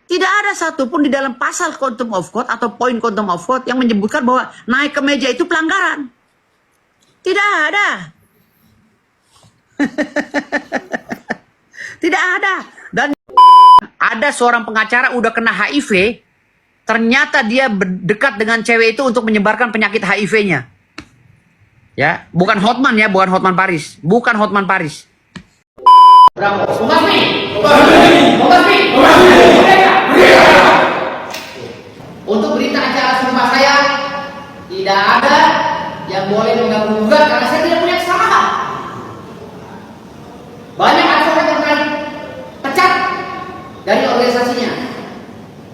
Tidak ada satupun di dalam pasal contempt of court atau poin contempt of court yang menyebutkan bahwa naik ke meja itu pelanggaran. Tidak ada. Tidak ada. Dan ada seorang pengacara udah kena HIV, ternyata dia dekat dengan cewek itu untuk menyebarkan penyakit HIV-nya. Ya, bukan Hotman ya, bukan Hotman Paris. Bukan Hotman Paris. Untuk berita acara sumpah saya, tidak ada yang boleh mengganggu-gugat karena saya tidak punya kesalahan. Banyak advokat yang kali pecat dari organisasinya.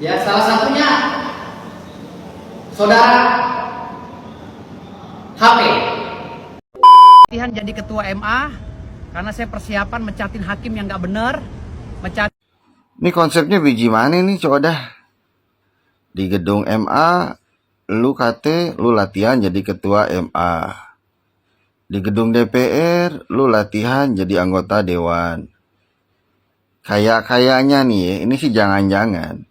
Ya, salah satunya saudara HP. Pilihan jadi ketua MA karena saya persiapan mencatin hakim yang nggak benar, Ini konsepnya biji mana nih, coba dah. Di gedung MA, lu latihan jadi ketua MA. Di gedung DPR, lu latihan jadi anggota dewan. Kayaknya nih, ini sih jangan-jangan.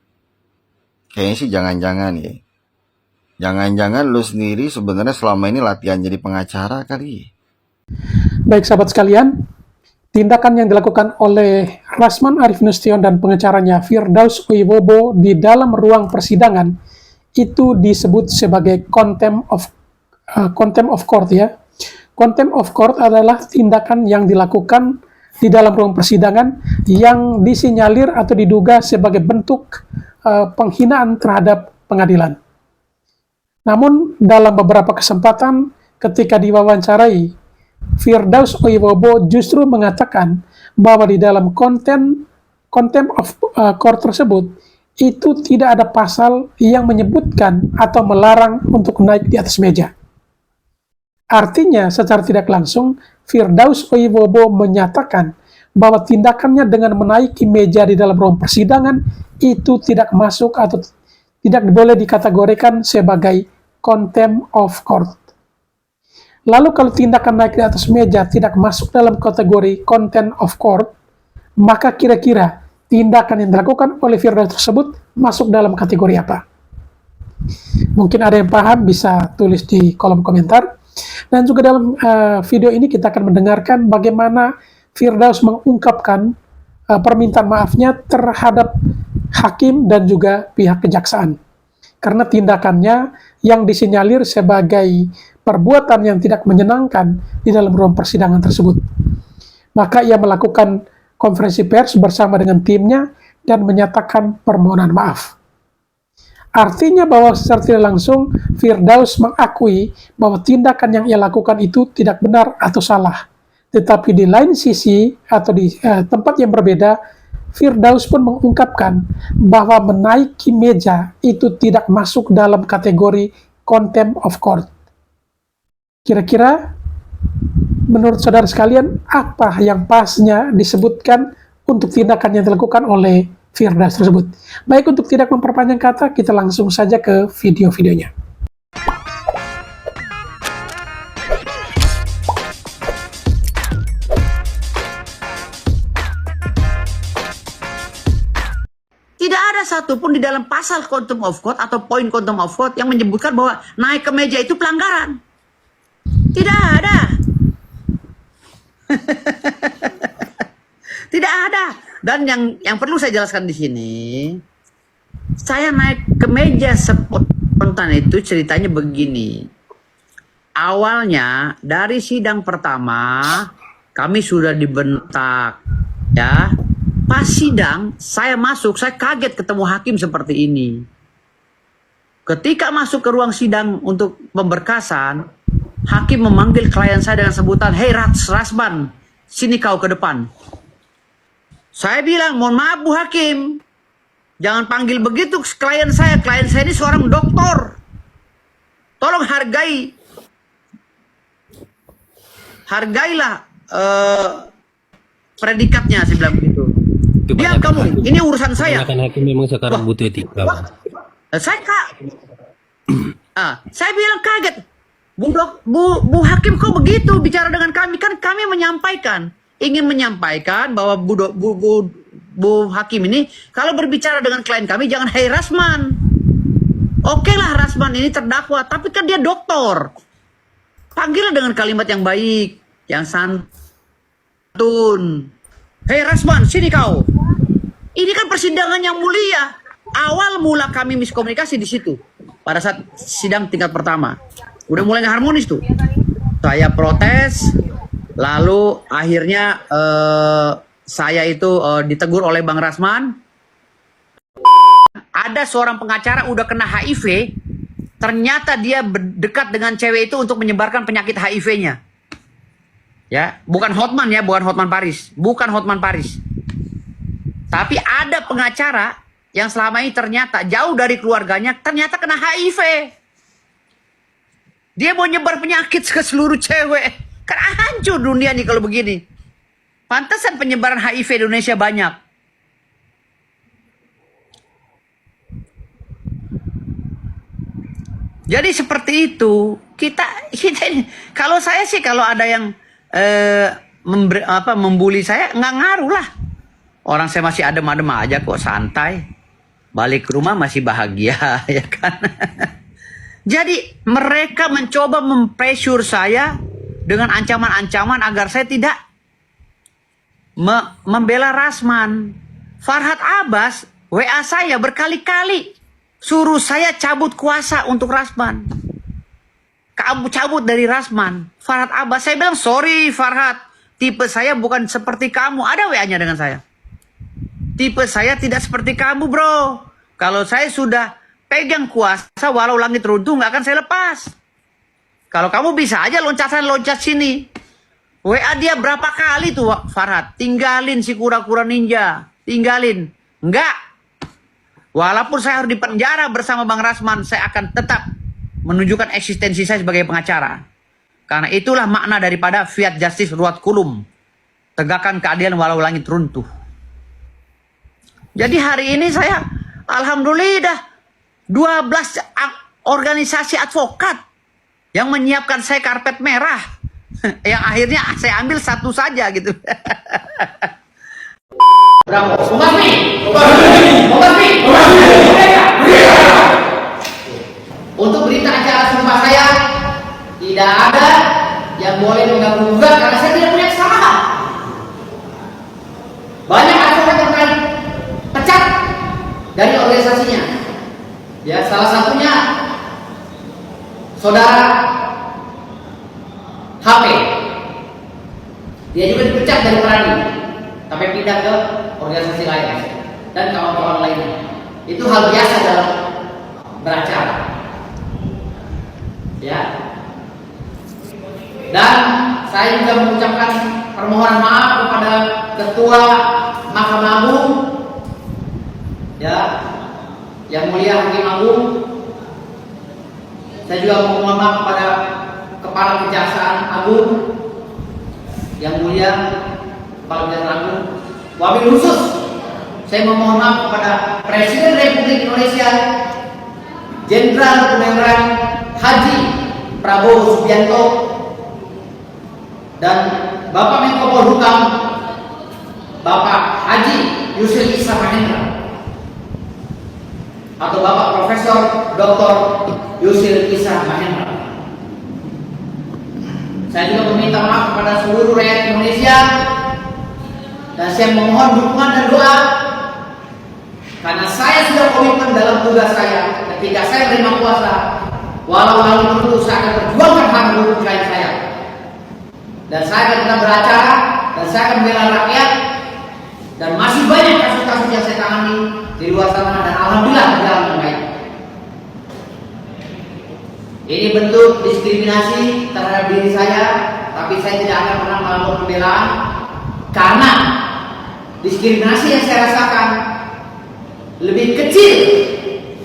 Kayaknya sih jangan-jangan ya. Jangan-jangan lu sendiri sebenarnya selama ini latihan jadi pengacara kali. Baik sahabat sekalian, tindakan yang dilakukan oleh Rasman Arif Nasution dan pengacaranya Firdaus Wibowo di dalam ruang persidangan itu disebut sebagai contempt of court ya. Contempt of court adalah tindakan yang dilakukan di dalam ruang persidangan yang disinyalir atau diduga sebagai bentuk penghinaan terhadap pengadilan. Namun dalam beberapa kesempatan ketika diwawancarai, Firdaus Wibowo justru mengatakan bahwa di dalam contempt of court tersebut itu tidak ada pasal yang menyebutkan atau melarang untuk naik di atas meja. Artinya secara tidak langsung Firdaus Wibowo menyatakan bahwa tindakannya dengan menaiki meja di dalam ruang persidangan itu tidak masuk atau tidak boleh dikategorikan sebagai contempt of court. Lalu kalau tindakan naik di atas meja tidak masuk dalam kategori contempt of court, maka kira-kira tindakan yang dilakukan oleh Firdaus tersebut masuk dalam kategori apa? Mungkin ada yang paham, bisa tulis di kolom komentar. Dan juga dalam video ini kita akan mendengarkan bagaimana Firdaus mengungkapkan permintaan maafnya terhadap hakim dan juga pihak kejaksaan. Karena tindakannya yang disinyalir sebagai perbuatan yang tidak menyenangkan di dalam ruang persidangan tersebut. Maka ia melakukan konferensi pers bersama dengan timnya dan menyatakan permohonan maaf. Artinya bahwa secara tidak langsung Firdaus mengakui bahwa tindakan yang ia lakukan itu tidak benar atau salah. Tetapi di lain sisi atau di tempat yang berbeda, Firdaus pun mengungkapkan bahwa menaiki meja itu tidak masuk dalam kategori contempt of court. Kira-kira menurut saudara sekalian apa yang pasnya disebutkan untuk tindakan yang dilakukan oleh Firdaus tersebut? Baik, untuk tidak memperpanjang kata, kita langsung saja ke video-videonya. tidak ada satupun di dalam pasal contempt of court atau poin contempt of court yang menyebutkan bahwa naik ke meja itu pelanggaran. Tidak ada. Tidak ada. Dan yang perlu saya jelaskan di sini, saya naik ke meja spontan itu ceritanya begini. Awalnya dari sidang pertama kami sudah dibentak, ya. Pas sidang saya masuk, saya kaget ketemu hakim seperti ini. Ketika masuk ke ruang sidang untuk pemberkasan, hakim memanggil klien saya dengan sebutan, "Hei Rasman, sini kau ke depan." Saya bilang, "Mohon maaf Bu Hakim, jangan panggil begitu klien saya. Klien saya ini seorang doktor. Tolong hargailah predikatnya," saya bilang begitu. "Diam kamu, ini urusan saya." Kebanyakan hakim memang sekarang butuh etika. Saya bilang kaget. Bu Hakim kok begitu bicara dengan kami? Kan kami ingin menyampaikan bahwa Bu Hakim ini kalau berbicara dengan klien kami jangan hey Rasman. Oke lah Rasman ini terdakwa, tapi kan dia doktor. Panggillah dengan kalimat yang baik, yang santun. Hei Rasman, sini kau. Ini kan persidangan yang mulia. Awal mula kami miskomunikasi di situ. Pada saat sidang tingkat pertama. Udah mulai nggak harmonis tuh. Saya protes, lalu akhirnya saya itu ditegur oleh Bang Rasman. Ada seorang pengacara udah kena HIV. Ternyata dia dekat dengan cewek itu untuk menyebarkan penyakit HIV-nya. Ya, bukan Hotman ya, bukan Hotman Paris. Bukan Hotman Paris. Tapi ada pengacara yang selama ini ternyata jauh dari keluarganya, ternyata kena HIV. Dia mau nyebar penyakit ke seluruh cewek. Kan hancur dunia nih kalau begini. Pantesan penyebaran HIV di Indonesia banyak. Jadi seperti itu kita ini, kalau saya sih kalau ada yang membuli saya nggak ngaruh lah. Orang saya masih adem-adem aja kok, santai. Balik ke rumah masih bahagia ya kan. Jadi mereka mencoba mempressure saya dengan ancaman-ancaman agar saya tidak membela Rasman. Farhad Abbas WA saya berkali-kali. Suruh saya cabut kuasa untuk Rasman. Kamu cabut dari Rasman. Farhad Abbas, saya bilang sorry Farhad. Tipe saya bukan seperti kamu. Ada WA-nya dengan saya. Tipe saya tidak seperti kamu bro. Kalau saya sudah pegang kuasa walau langit runtuh nggak akan saya lepas. Kalau kamu bisa aja loncat sini. WA dia berapa kali tuh Farhad. Tinggalin si kura-kura ninja. Tinggalin. Enggak. Walaupun saya harus dipenjara bersama Bang Rasman, saya akan tetap menunjukkan eksistensi saya sebagai pengacara. Karena itulah makna daripada fiat justice ruat kulum. Tegakkan keadilan walau langit runtuh. Jadi hari ini saya, alhamdulillah, 12 organisasi advokat yang menyiapkan saya karpet merah. Yang akhirnya saya ambil satu saja gitu. Bravo. Untuk berita acara sumpah saya tidak ada yang boleh mengganggu gugat karena saya tidak punya kesalahan. Banyak advokat yang kali pecat dari organisasinya. Ya, salah satunya saudara HP. Dia juga dipecat dari Perani, tapi pindah ke organisasi lain dan kawan-kawan lainnya. Itu hal biasa dalam beracara. Ya. Dan saya juga mengucapkan permohonan maaf kepada Ketua Mahkamah Agung, ya, Yang Mulia Hakim Agung. Saya juga memohon maaf kepada Kepala Kejaksaan Agung, Yang Mulia Kepala Kejaksaan Agung. Wabil khusus saya memohon maaf kepada Presiden Republik Indonesia Jenderal Purnawirawan Haji Prabowo Subianto dan Bapak Menko Polhukam Bapak Haji Yusril Iza Mahendra atau Bapak Profesor Dr. Yusril Iza Mahendra. Saya juga meminta maaf kepada seluruh rakyat Indonesia dan saya memohon dukungan dan doa karena saya sudah komitmen dalam tugas saya ketika saya menerima kuasa. Walau lalu tentu saya akan perjuangkan hak hukum klien saya. Dan saya akan tetap beracara dan saya akan membela rakyat. Dan masih banyak kasus-kasus yang saya tangani di luar sana dan alhamdulillah berjalan dengan baik. Ini bentuk diskriminasi terhadap diri saya, tapi saya tidak akan pernah melakukan pembelaan karena diskriminasi yang saya rasakan lebih kecil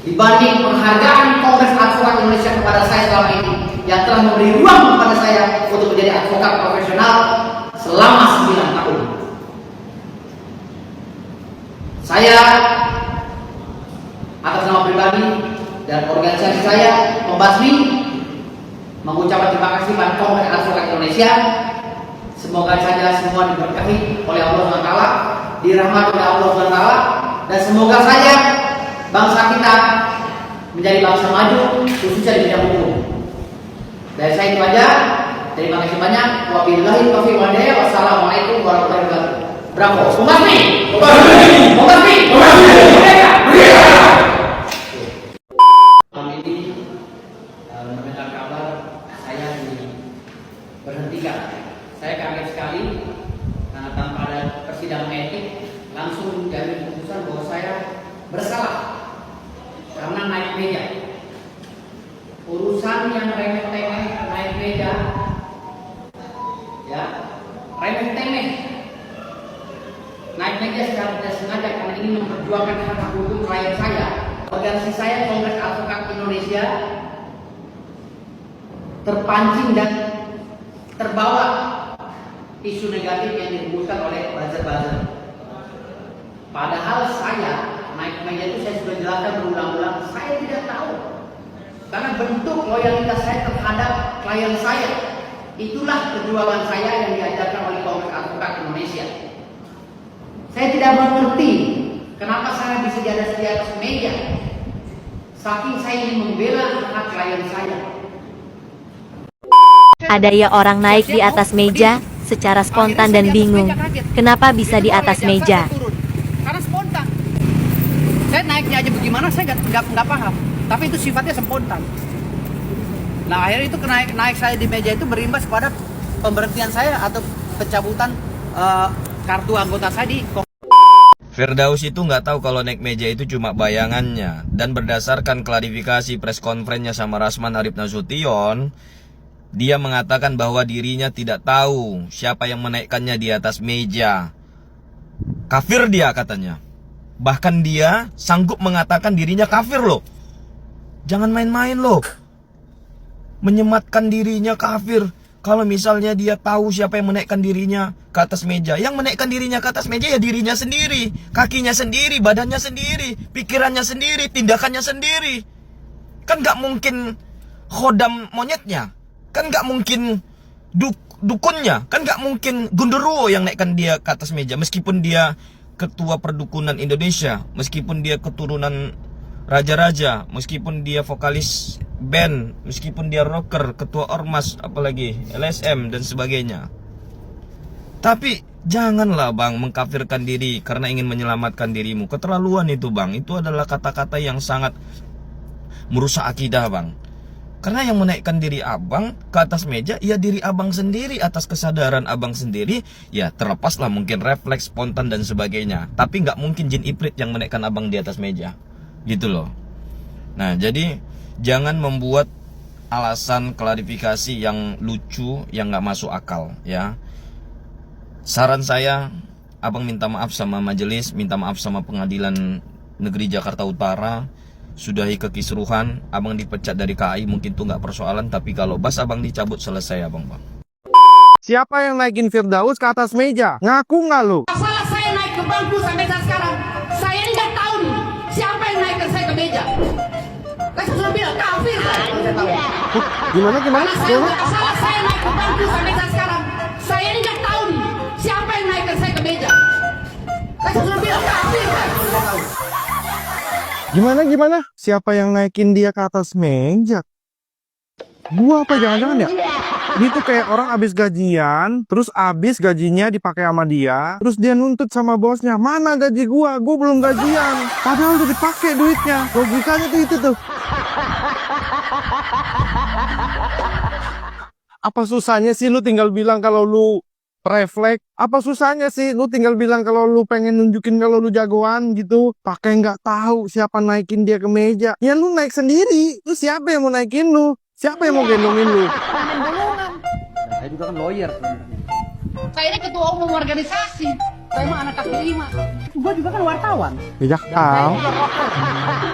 dibanding penghargaan Kongres Advokat Indonesia kepada saya selama ini yang telah memberi ruang kepada saya untuk menjadi advokat profesional selama 9 tahun. Saya atas nama pribadi dan organisasi saya membasmi mengucapkan terima kasih pada Kongres Advokat Indonesia. Semoga saja semua diberkahi oleh Allah SWT dirahmati oleh Allah SWT, dan semoga saja bangsa kita menjadi bangsa maju, khususnya di bidang hukum. Dari saya itu aja. Terima kasih banyak. Wabillahi taufiq wal hidayah. Wassalamualaikum warahmatullahi wabarakatuh. Bravo. Umasmi. Umasmi. Merdeka. Kami ini mendengar kabar saya diberhentikan. Saya kaget sekali karena tanpa ada persidangan etik langsung menjadi keputusan bahwa saya bersalah karena naik meja. Urusan yang remeh-temeh naik meja, ya, remeh-temeh naik meja secara tidak sengaja karena ingin memperjuangkan hak hukum klien saya. Organisasi saya, Kongres Advokat Indonesia, terpancing dan terbawa isu negatif yang dihembuskan oleh buzzer-buzzer. Padahal saya naik meja itu saya sudah jelaskan berulang-ulang, saya tidak tahu. Karena bentuk loyalitas saya terhadap klien saya, itulah perjuangan saya yang diajarkan oleh Kongres Advokat Indonesia. Saya tidak mengerti kenapa saya bisa di atas meja. Saking saya ingin membela hak klien saya. Ada ya orang naik di atas meja secara spontan dan bingung. Kenapa bisa di atas meja? Karena spontan. Saya naiknya aja bagaimana saya nggak paham. Tapi itu sifatnya spontan. Nah akhirnya itu naik saya di meja itu berimbas pada pemberhentian saya atau pencabutan kartu anggota saya di. Firdaus itu nggak tahu kalau naik meja itu cuma bayangannya. Dan berdasarkan klarifikasi press conference-nya sama Rasman Arif Nasution, dia mengatakan bahwa dirinya tidak tahu siapa yang menaikkannya di atas meja. Kafir dia katanya. Bahkan dia sanggup mengatakan dirinya kafir loh. Jangan main-main loh. Menyematkan dirinya kafir. Kalau misalnya dia tahu siapa yang menaikkan dirinya ke atas meja. Yang menaikkan dirinya ke atas meja ya dirinya sendiri. Kakinya sendiri, badannya sendiri, pikirannya sendiri, tindakannya sendiri. Kan gak mungkin khodam monyetnya. Kan gak mungkin dukunnya. Kan gak mungkin Gundurwo yang naikkan dia ke atas meja. Meskipun dia ketua perdukunan Indonesia. Meskipun dia keturunan raja-raja. Meskipun dia vokalis band, meskipun dia rocker, ketua ormas, apalagi LSM dan sebagainya. Tapi janganlah bang mengkafirkan diri karena ingin menyelamatkan dirimu. Keterlaluan itu bang. Itu adalah kata-kata yang sangat merusak akidah bang. Karena yang menaikkan diri abang ke atas meja, ya diri abang sendiri, atas kesadaran abang sendiri. Ya terlepaslah mungkin refleks, spontan dan sebagainya. Tapi nggak mungkin jin iprit yang menaikkan abang di atas meja. Gitu loh. Nah jadi jangan membuat alasan klarifikasi yang lucu, yang gak masuk akal ya. Saran saya, abang minta maaf sama majelis, minta maaf sama pengadilan negeri Jakarta Utara. Sudahi kekisruhan, abang dipecat dari KAI mungkin tuh gak persoalan. Tapi kalau bas abang dicabut selesai abang bang. Siapa yang naikin Firdaus ke atas meja? Ngaku nggak lu? Masalah saya naik ke bangku sampai saat sekarang, saya nggak tahu nih siapa yang naikkan saya ke meja. Saya sudah bilang kafir kan? Gimana? Masalah saya naik ke bangku sampai saat sekarang, saya nggak tahu nih siapa yang naikkan saya ke meja. Saya sudah bilang kafir kan? Gimana? Siapa yang naikin dia ke atas meja? Gua apa jangan-jangan ya? Dia tuh kayak orang abis gajian, terus abis gajinya dipakai sama dia, terus dia nuntut sama bosnya, mana gaji gua belum gajian. Padahal udah dipakai duitnya. Logikanya tuh itu tuh. Apa susahnya sih lu tinggal bilang kalau lu refleks? Apa susahnya sih lu tinggal bilang kalau lu pengen nunjukin kalau lu jagoan gitu? Pakai nggak tahu siapa naikin dia ke meja. Ya lu naik sendiri. Lu siapa yang mau naikin lu? Siapa yang mau gendongin lu? Saya juga kan lawyer sebenarnya. Saya ini ketua umum organisasi. Saya mah anak kaki lima. Gue juga kan wartawan. Ya tahu.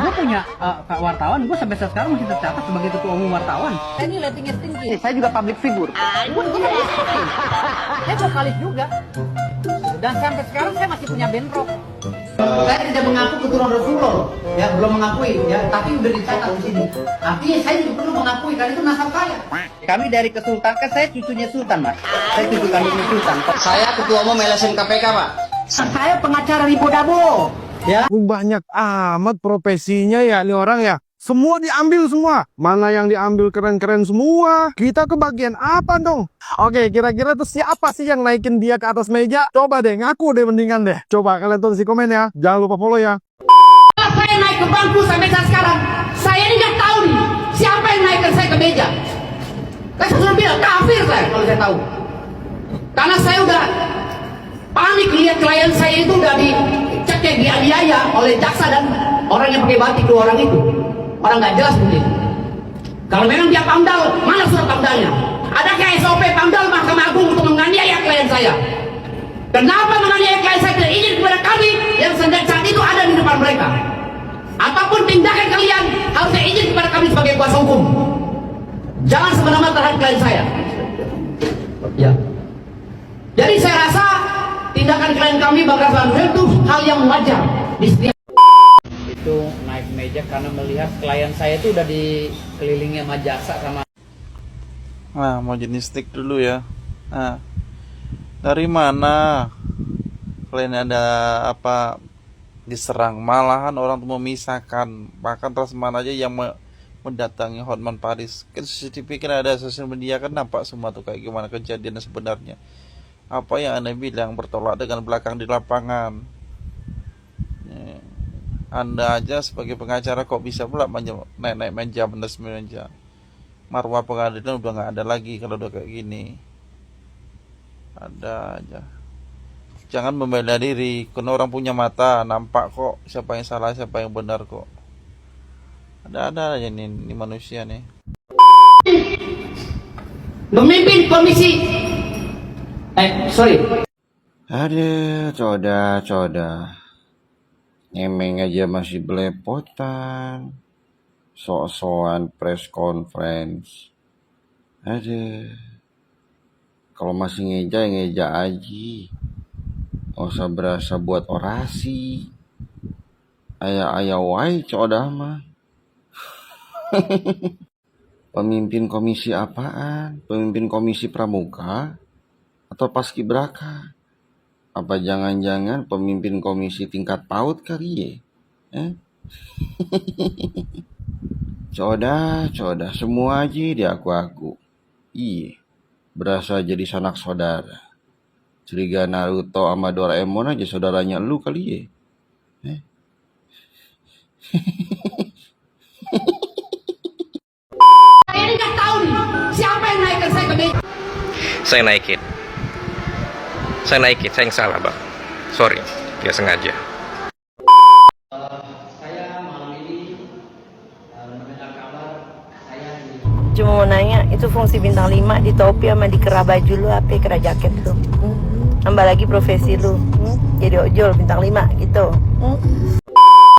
Gue punya wartawan. Gue sampai sekarang masih tercatat sebagai ketua umum wartawan. Saya ini ratingnya tinggi. Saya juga public figure. Saya vokalis juga. Dan sampai sekarang saya masih punya band rock. Saya tidak mengaku keturunan Rasulullah, ya belum mengakui, ya tapi udah dicatat di sini. Artinya saya juga perlu mengakui karena itu nasab saya. Kami dari kesultanan, kan saya cucunya sultan mas. Saya cucu kandungnya sultan. Saya ketua umum LSM KPK Pak. Saya pengacara Ribu Dabo. Ya. Banyak amat profesinya ya ini orang ya. Semua diambil semua. Mana yang diambil keren-keren semua. Kita kebagian apa dong? Oke, kira-kira tuh siapa sih yang naikin dia ke atas meja? Coba deh, ngaku deh mendingan deh. Coba kalian tulis di komen ya. Jangan lupa follow ya. Saya naik ke bangku sampai saat sekarang. Saya ini nggak tahu nih siapa yang naikkan saya ke meja. Saya sudah bilang kafir saya kalau saya tahu. Karena saya udah panik lihat klien saya itu udah dicekek dianiaya oleh jaksa dan orang yang pakai batik dua orang itu. Orang nggak jelas mungkin. Kalau memang dia pamdal, mana surat pamdalnya? Adakah SOP pamdal Mahkamah Agung untuk menganiaya klien saya? Kenapa menganiaya klien saya tidak izin kepada kami yang saat itu ada di depan mereka? Apapun tindakan kalian harusnya izin kepada kami sebagai kuasa hukum. Jangan semena-mena terhadap klien saya. Ya. Jadi saya rasa tindakan klien kami Bang Rasman itu hal yang wajar di setiap Itu naik meja karena melihat klien saya itu udah dikelilingi sama jaksa sama. Nah, mau jenis stick dulu ya. Nah, dari mana klien ada apa diserang? Malahan orang tuh memisahkan. Bahkan Rasman aja yang mendatangi Hotman Paris. Kan CCTV kan ada, sosial media kan nampak semua tuh kayak gimana kejadian sebenarnya. Apa yang Anda bilang bertolak dengan belakang di lapangan. Anda aja sebagai pengacara kok bisa pula naik-naik meja, meja. Marwah pengadilan udah nggak ada lagi kalau udah kayak gini. Ada aja. Jangan membela diri, karena orang punya mata, nampak kok siapa yang salah, siapa yang benar kok. Ada aja ini manusia nih. memimpin komisi Aduh, coda. Ngemeng aja masih belepotan. Sok-sokan press conference. Aduh. Kalau masih ngeja aja. Nggak usah berasa buat orasi. Ayah wai coda mah. Pemimpin komisi apaan? Pemimpin komisi pramuka? Atau paskibraka? Apa jangan-jangan pemimpin komisi tingkat PAUD kali ya? Coda, semua aja diaku-aku. Iya, berasa jadi sanak saudara. Curiga Naruto sama Doraemon aja saudaranya lu kali ya? Saya ini nggak tahu nih siapa yang naikkan saya ke meja. Saya naikin, saya yang salah bang. Sorry, tidak sengaja. Saya malam ini mendengar kabar saya Cuma mau nanya, itu fungsi bintang 5 di topi sama di kerah baju lu apa, kerah jaket lu? Tambah lagi profesi lu, jadi ojol bintang 5 gitu.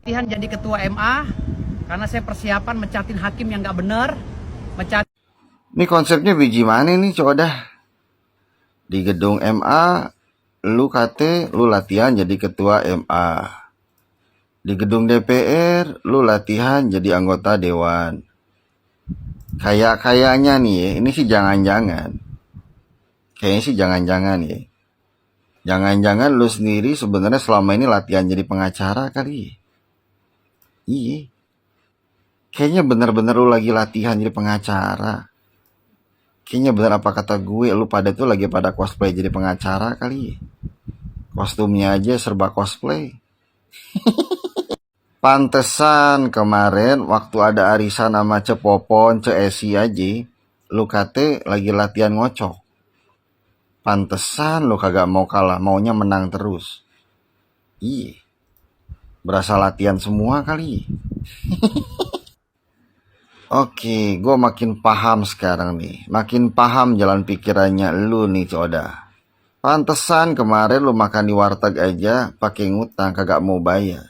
latihan jadi ketua MA karena saya persiapan mencatin hakim yang nggak benar, Ini konsepnya biji mana nih coda? Di gedung MA, lu latihan jadi ketua MA. Di gedung DPR, lu latihan jadi anggota dewan. Kayaknya nih ya, ini sih jangan-jangan. Kayaknya sih jangan-jangan ya. Jangan-jangan lu sendiri sebenarnya selama ini latihan jadi pengacara kali ya. Iya. Kayaknya bener-bener lu lagi latihan jadi pengacara. Kayaknya bener apa kata gue, lu pada tuh lagi pada cosplay jadi pengacara kali ya. Kostumnya aja serba cosplay. Pantesan kemarin waktu ada arisan sama Cepopon, Esi aja, lu kate lagi latihan ngocok. Pantesan lu kagak mau kalah, maunya menang terus. Iya. Berasa latihan semua kali. Oke, gue makin paham sekarang nih. Makin paham jalan pikirannya lu nih coda. Pantesan kemarin lu makan di warteg aja pakai ngutang kagak mau bayar.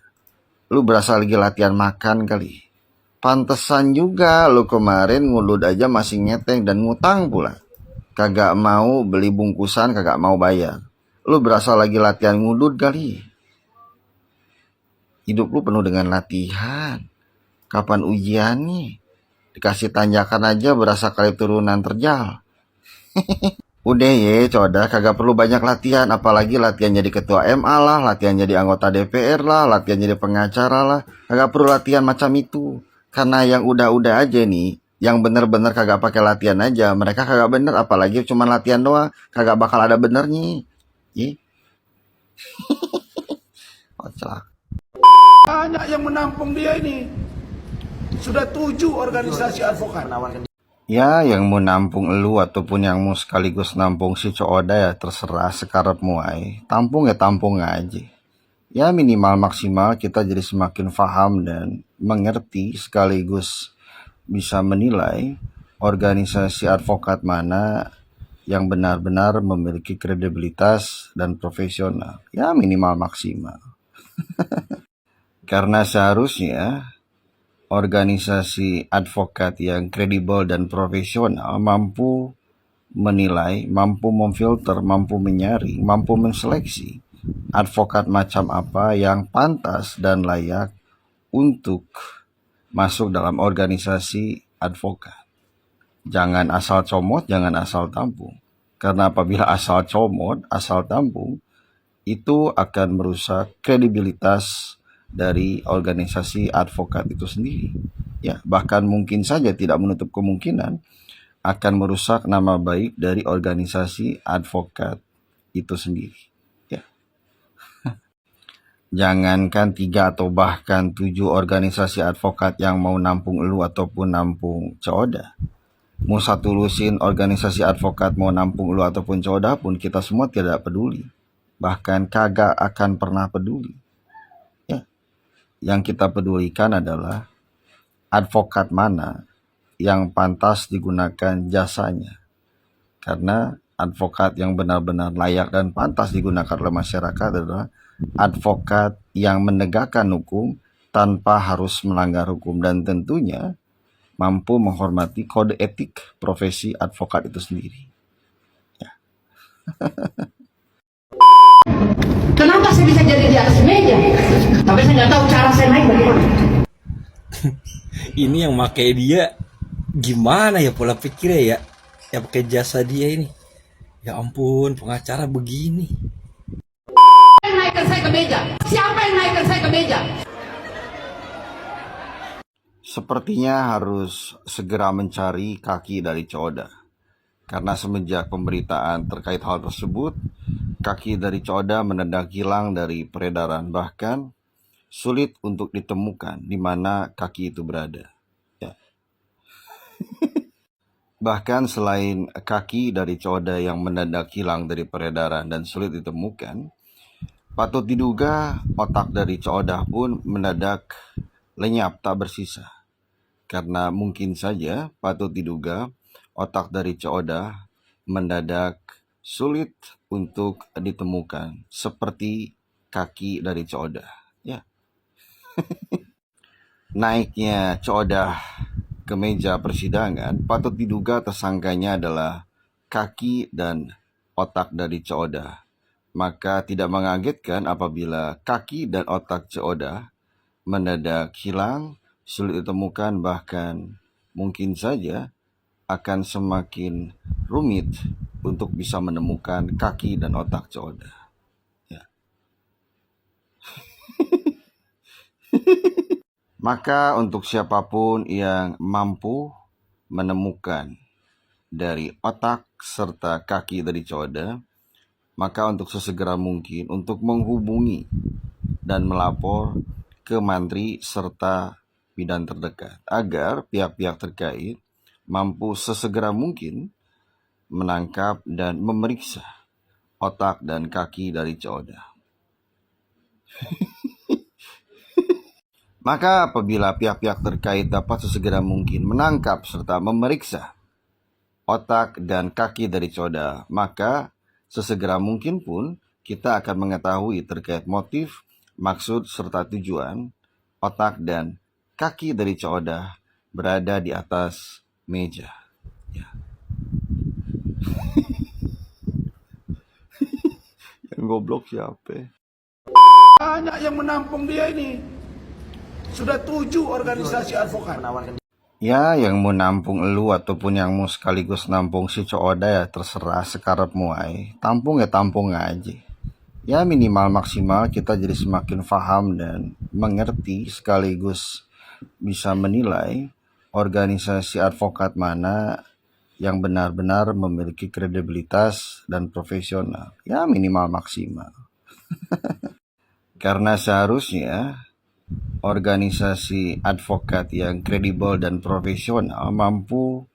Lu berasa lagi latihan makan kali. Pantesan juga lu kemarin ngulud aja masih ngeteng dan ngutang pula. Kagak mau beli bungkusan, kagak mau bayar. Lu berasa lagi latihan ngudud kali. Hidup lu penuh dengan latihan. Kapan ujiannya? Dikasih tanjakan aja berasa kali turunan terjal. Udah ye, coda, kagak perlu banyak latihan, apalagi latihan jadi ketua MA lah, latihan jadi anggota DPR lah, latihan jadi pengacara lah. Kagak perlu latihan macam itu. Karena yang udah-udah aja nih, yang bener-bener kagak pakai latihan aja, mereka kagak bener, apalagi cuma latihan doang, kagak bakal ada benernya. Ih. Kocak. Banyak yang menampung dia ini. Sudah 7 organisasi advokat. Ya, yang mau nampung elu ataupun yang mau sekaligus nampung si Cooda ya terserah sekarepmu ay. Tampung ya tampung aja. Ya minimal maksimal kita jadi semakin paham dan mengerti sekaligus bisa menilai organisasi advokat mana yang benar-benar memiliki kredibilitas dan profesional. Ya minimal maksimal. Karena seharusnya organisasi advokat yang kredibel dan profesional mampu menilai, mampu memfilter, mampu menyaring, mampu menseleksi advokat macam apa yang pantas dan layak untuk masuk dalam organisasi advokat. Jangan asal comot, jangan asal tampung. Karena apabila asal comot, asal tampung, itu akan merusak kredibilitas dari organisasi advokat itu sendiri. Ya, bahkan mungkin saja tidak menutup kemungkinan akan merusak nama baik dari organisasi advokat itu sendiri. Ya. Jangankan 3 atau bahkan 7 organisasi advokat yang mau nampung elu ataupun nampung Cooda. Mau satu lusin organisasi advokat mau nampung elu ataupun Cooda pun kita semua tidak peduli. Bahkan kagak akan pernah peduli. Yang kita pedulikan adalah advokat mana yang pantas digunakan jasanya. Karena advokat yang benar-benar layak dan pantas digunakan oleh masyarakat adalah advokat yang menegakkan hukum tanpa harus melanggar hukum dan tentunya mampu menghormati kode etik profesi advokat itu sendiri. Ya. Kenapa saya bisa jadi di atas meja? Tapi saya nggak tahu cara saya naik bagaimana. Ini yang pakai dia gimana ya pola pikirnya ya? Ya pakai jasa dia ini. Ya ampun, pengacara begini. Siapa yang naikkan saya ke meja? Siapa yang naikkan saya ke meja? Sepertinya harus segera mencari kaki dari Cooda. Karena semenjak pemberitaan terkait hal tersebut, kaki dari Cooda mendadak hilang dari peredaran, bahkan sulit untuk ditemukan di mana kaki itu berada. Ya. Bahkan selain kaki dari Cooda yang mendadak hilang dari peredaran dan sulit ditemukan, patut diduga otak dari Cooda pun mendadak lenyap tak bersisa. Karena mungkin saja patut diduga otak dari Cooda mendadak sulit untuk ditemukan seperti kaki dari Cooda. Ya. Naiknya Cooda ke meja persidangan patut diduga tersangkanya adalah kaki dan otak dari Cooda. Maka tidak mengagetkan apabila kaki dan otak Cooda mendadak hilang, sulit ditemukan, bahkan mungkin saja akan semakin rumit untuk bisa menemukan kaki dan otak Cooda. Ya. Maka untuk siapapun yang mampu menemukan dari otak serta kaki dari Cooda, maka untuk sesegera mungkin untuk menghubungi dan melapor ke mantri serta bidan terdekat agar pihak-pihak terkait mampu sesegera mungkin menangkap dan memeriksa otak dan kaki dari Cooda. Maka apabila pihak-pihak terkait dapat sesegera mungkin menangkap serta memeriksa otak dan kaki dari Cooda, maka sesegera mungkin pun kita akan mengetahui terkait motif, maksud, serta tujuan otak dan kaki dari Cooda berada di atas meja. Ya. Yang goblok siapa? Banyak yang menampung dia ini. Sudah 7 organisasi advokat. Ya, yang mau nampung elu ataupun yang mau sekaligus nampung si Cooda ya terserah sekarepmu ae. Tampung ya tampung aja. Ya minimal maksimal kita jadi semakin paham dan mengerti sekaligus bisa menilai organisasi advokat mana yang benar-benar memiliki kredibilitas dan profesional. Ya minimal maksimal. Karena seharusnya organisasi advokat yang kredibel dan profesional mampu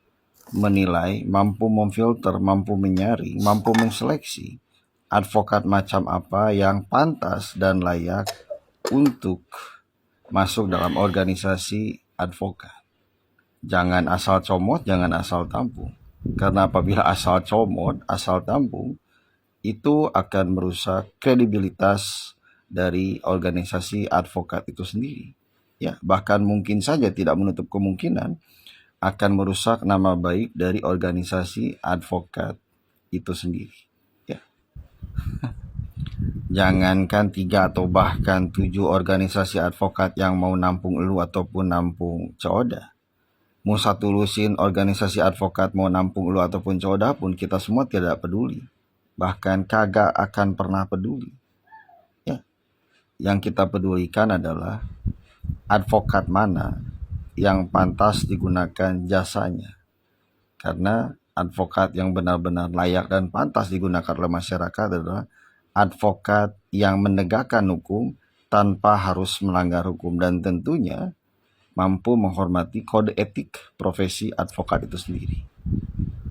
menilai, mampu memfilter, mampu menyaring, mampu menseleksi advokat macam apa yang pantas dan layak untuk masuk dalam organisasi advokat. Jangan asal comot, jangan asal tampung. Karena apabila asal comot, asal tampung, itu akan merusak kredibilitas dari organisasi advokat itu sendiri. Ya, bahkan mungkin saja tidak menutup kemungkinan akan merusak nama baik dari organisasi advokat itu sendiri. Ya. Jangankan 3 atau bahkan 7 organisasi advokat yang mau nampung elu ataupun nampung Cooda. Mau satu lusin organisasi advokat mau nampung elu ataupun Cooda pun kita semua tidak peduli. Bahkan kagak akan pernah peduli. Ya. Yang kita pedulikan adalah advokat mana yang pantas digunakan jasanya. Karena advokat yang benar-benar layak dan pantas digunakan oleh masyarakat adalah advokat yang menegakkan hukum tanpa harus melanggar hukum dan tentunya mampu menghormati kode etik profesi advokat itu sendiri.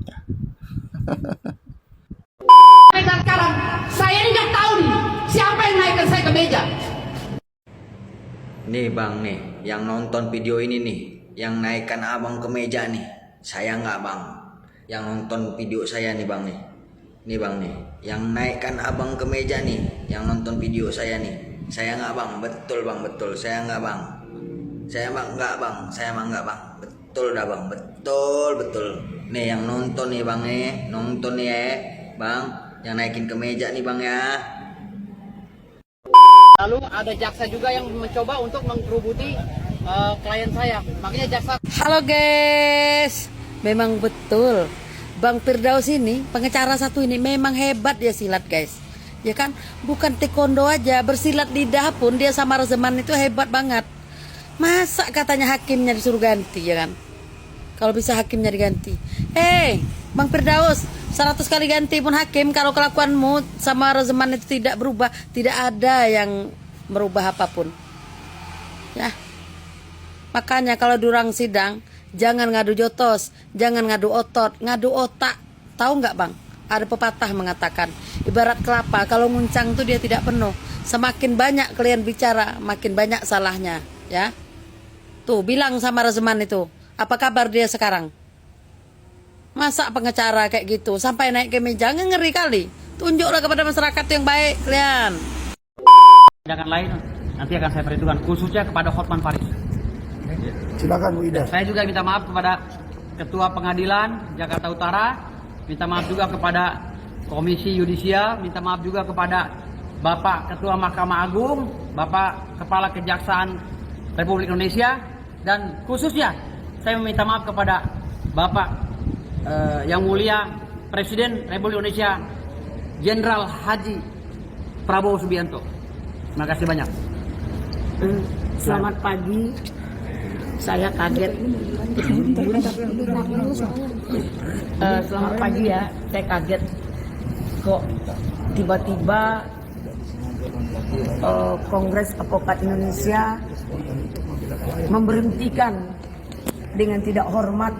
Ya. Sekarang saya ini nggak tahu nih siapa yang naikkan saya ke meja. Nih bang nih, yang nonton video ini nih, yang naikkan abang ke meja nih, saya nggak bang. Yang nonton video saya nih bang nih bang nih, yang naikkan abang ke meja nih, yang nonton video saya nih, saya nggak bang, betul bang, betul, saya nggak bang, saya mah nggak bang, saya mah nggak bang, betul dah bang, betul. Nih yang nonton nih bang nonton nih ya bang, yang naikin ke meja nih bang ya. Lalu ada jaksa juga yang mencoba untuk menggerubuti klien saya. Makanya jaksa. Halo guys, memang betul Bang Firdaus ini, pengacara satu ini memang hebat dia silat guys. Ya kan, bukan taekwondo aja, bersilat lidah pun dia sama Rezeman itu hebat banget. Masa katanya hakimnya disuruh ganti ya kan? Kalau bisa hakimnya diganti. Bang Firdaus, 100 kali ganti pun hakim kalau kelakuanmu sama Rezeman itu tidak berubah, tidak ada yang merubah apapun. Ya. Makanya kalau durang sidang, jangan ngadu jotos, jangan ngadu otot, ngadu otak. Tahu nggak bang? Ada pepatah mengatakan, ibarat kelapa kalau nguncang tuh dia tidak penuh. Semakin banyak kalian bicara, makin banyak salahnya. Ya. Tuh bilang sama Rezeman itu, apa kabar dia sekarang? Masa pengacara kayak gitu sampai naik ke meja, ngeri kali. Tunjuklah kepada masyarakat yang baik kalian. Tindakan lain nanti akan saya perhitungkan, khususnya kepada Hotman Paris. Silakan Bu Ida. Saya juga minta maaf kepada Ketua Pengadilan Jakarta Utara, minta maaf juga kepada Komisi Yudisial, minta maaf juga kepada Bapak Ketua Mahkamah Agung, Bapak Kepala Kejaksaan Republik Indonesia, dan khususnya saya meminta maaf kepada Bapak Yang Mulia Presiden Republik Indonesia Jenderal Haji Prabowo Subianto. Terima kasih banyak. Selamat pagi. Saya kaget. Selamat pagi ya. Saya kaget kok tiba-tiba Kongres Advokat Indonesia memberhentikan dengan tidak hormat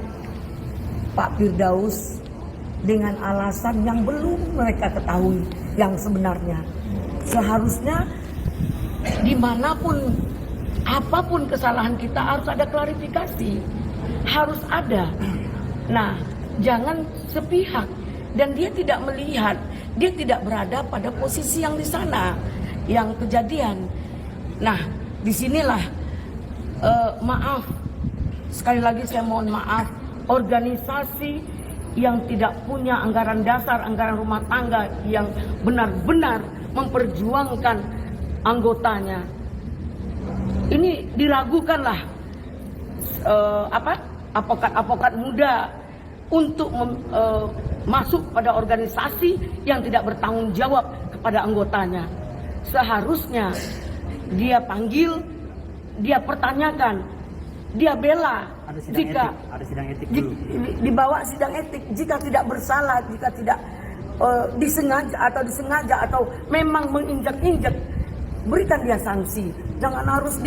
Pak Firdaus dengan alasan yang belum mereka ketahui yang sebenarnya. Seharusnya dimanapun apapun kesalahan kita harus ada klarifikasi, harus ada. Nah, jangan sepihak. Dan dia tidak melihat, dia tidak berada pada posisi yang di sana, yang kejadian. Nah, disinilah maaf, sekali lagi saya mohon maaf, organisasi yang tidak punya anggaran dasar, anggaran rumah tangga yang benar-benar memperjuangkan anggotanya. Ini diragukanlah advokat-advokat muda untuk masuk pada organisasi yang tidak bertanggung jawab kepada anggotanya. Seharusnya dia panggil, dia pertanyakan, dia bela. Jika dibawa sidang etik, jika tidak bersalah, jika tidak disengaja atau memang menginjak-injak, berikan dia sanksi. Jangan harus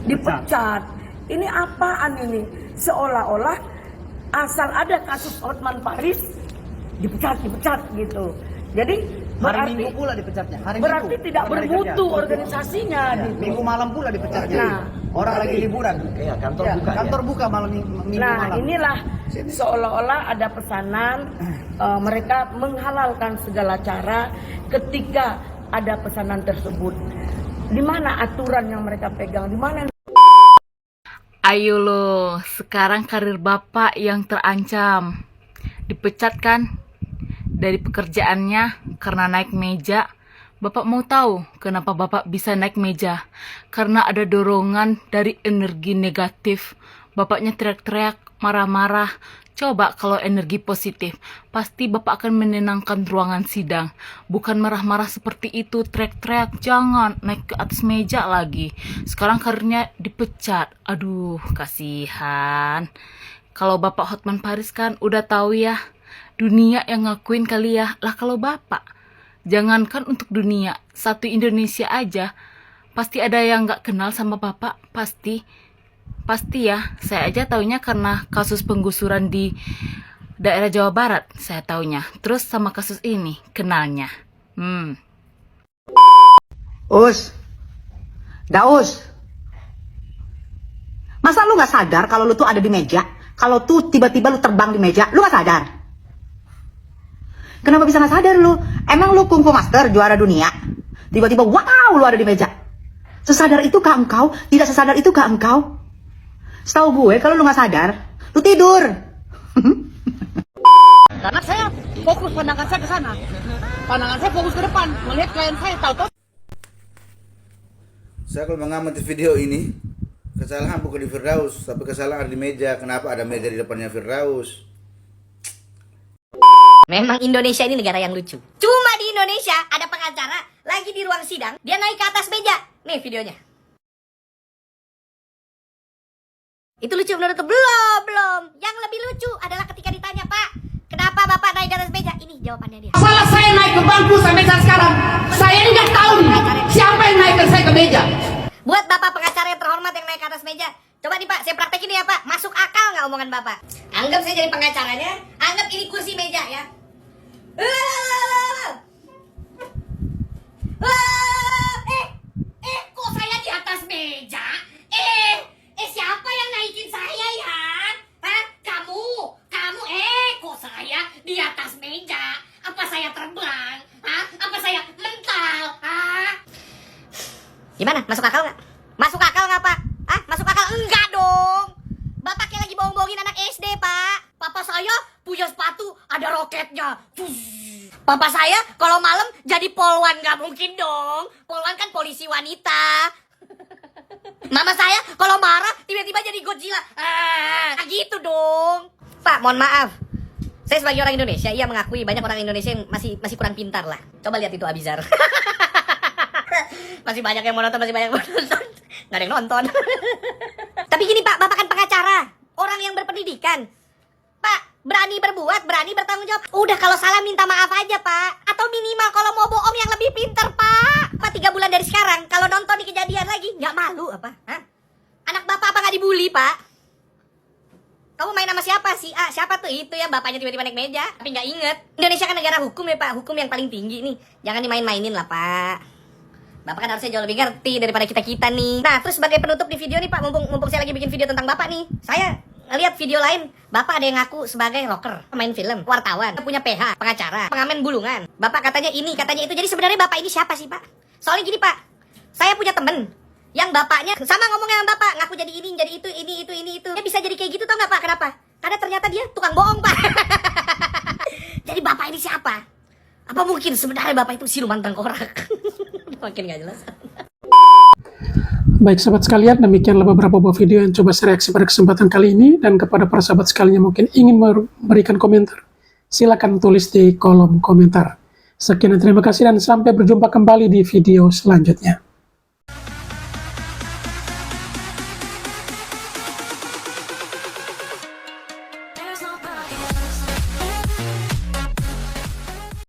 dipecat. Ini apaan ini? Seolah-olah asal ada kasus Hotman Paris dipecat gitu. Jadi Hari Minggu pula dipecatnya. berarti tidak bermutu organisasinya. Gitu. Minggu malam pula dipecatnya. Nah, Orang lagi liburan. Iya, kantor buka malam Minggu Nah, malam. inilah seolah-olah ada pesanan mereka menghalalkan segala cara ketika ada pesanan tersebut. Di mana aturan yang mereka pegang? Di mana? Ayo lo, sekarang karir Bapak yang terancam. Dipecat kan dari pekerjaannya karena naik meja. Bapak mau tahu kenapa Bapak bisa naik meja? Karena ada dorongan dari energi negatif. Bapaknya teriak-teriak, marah-marah. Coba kalau energi positif, pasti Bapak akan menenangkan ruangan sidang. Bukan marah-marah seperti itu, teriak-teriak, jangan naik ke atas meja lagi. Sekarang karirnya dipecat. Aduh, kasihan. Kalau Bapak Hotman Paris kan udah tahu ya, dunia yang ngakuin kali ya. Lah kalau Bapak, jangankan untuk dunia, satu Indonesia aja, pasti ada yang gak kenal sama Bapak, pasti ya. Saya aja taunya karena kasus penggusuran di daerah Jawa Barat, saya taunya. Terus sama kasus ini, kenalnya. Daus, masa lu gak sadar kalau lu tuh ada di meja? Kalau tuh tiba-tiba lu terbang di meja, lu gak sadar? Kenapa bisa gak sadar lu? Emang lu kungfu master juara dunia? Tiba-tiba wow lu ada di meja. Sesadar itu kah engkau? Tidak sesadar itu kah engkau? Setahu gue kalau lu gak sadar, lu tidur. Karena saya fokus pandangan saya ke sana. Pandangan saya fokus ke depan, melihat klien saya tahu. Saya kalau mengamati video ini, kesalahan bukan di Firdaus, tapi kesalahan ada di meja. Kenapa ada meja di depannya Firdaus? Memang Indonesia ini negara yang lucu. Cuma di Indonesia ada pengacara lagi di ruang sidang, dia naik ke atas meja. Nih videonya. Itu lucu menurut tuh? Belum. Yang lebih lucu adalah ketika ditanya, Pak, kenapa Bapak naik ke atas meja? Ini jawabannya dia. Masalah saya naik ke bangku sampai saat sekarang, saya ini nggak tahu nih siapa yang naikkan saya ke meja. Buat Bapak pengacara yang terhormat yang naik ke atas meja, coba nih Pak, saya praktekin ya Pak. Masuk akal nggak omongan Bapak? Anggap saya jadi pengacaranya, anggap ini kursi meja ya. Kok saya di atas meja? Siapa yang naikin saya ya? Hah? Kamu, kok saya di atas meja? Apa saya terbang? Hah? Apa saya mental? Hah? Gimana? Masuk akal nggak? Masuk akal nggak, Pak? Hah? Masuk akal? Enggak dong. Bapak kayak lagi bohong-bohongin anak SD, Pak. Papa saya punya sepatu ada roketnya. Papa saya kalau malam jadi polwan, nggak mungkin dong. Polwan kan polisi wanita. Mama saya kalau marah tiba-tiba jadi Godzilla. Gitu dong. Pak, mohon maaf. Saya sebagai orang Indonesia, ia mengakui banyak orang Indonesia yang masih kurang pintar lah. Coba lihat itu Abizar. Masih banyak yang mau nonton, masih banyak yang mau nonton. Nggak ada yang nonton. Tapi gini Pak, Bapak kan pengacara, orang yang berpendidikan. Pak, berani berbuat, berani bertanggung jawab. Udah kalau salah minta maaf aja Pak. Atau minimal kalau mau bohong yang lebih pintar Pak. Pak 3 bulan dari sekarang, kalau nonton di kejadian lagi, nggak malu apa? Hah? Anak Bapak apa nggak dibully Pak? Kamu main sama siapa sih? Siapa tuh itu ya bapaknya tiba-tiba naik meja? Tapi nggak inget. Indonesia kan negara hukum ya Pak, hukum yang paling tinggi nih. Jangan dimain-mainin lah Pak. Bapak kan harusnya jauh lebih ngerti daripada kita-kita nih. Nah, terus sebagai penutup di video nih Pak, mumpung saya lagi bikin video tentang Bapak nih. Saya ngeliat video lain, Bapak ada yang ngaku sebagai rocker, pemain film, wartawan, punya PH, pengacara, pengamen bulungan. Bapak katanya ini, katanya itu. Jadi sebenarnya Bapak ini siapa sih Pak? Soalnya gini Pak, saya punya temen yang bapaknya sama ngomongnya sama Bapak, ngaku jadi ini, jadi itu, ini itu. Dia bisa jadi kayak gitu tau gak Pak? Kenapa? Karena ternyata dia tukang bohong Pak. Jadi Bapak ini siapa? Apa mungkin sebenarnya Bapak itu siluman tengkorak? Makin gak jelas. Baik sahabat sekalian, demikianlah beberapa buah video yang coba saya reaksi pada kesempatan kali ini. Dan kepada para sahabat sekalian yang mungkin ingin memberikan komentar, silakan tulis di kolom komentar. Sekian dan terima kasih dan sampai berjumpa kembali di video selanjutnya.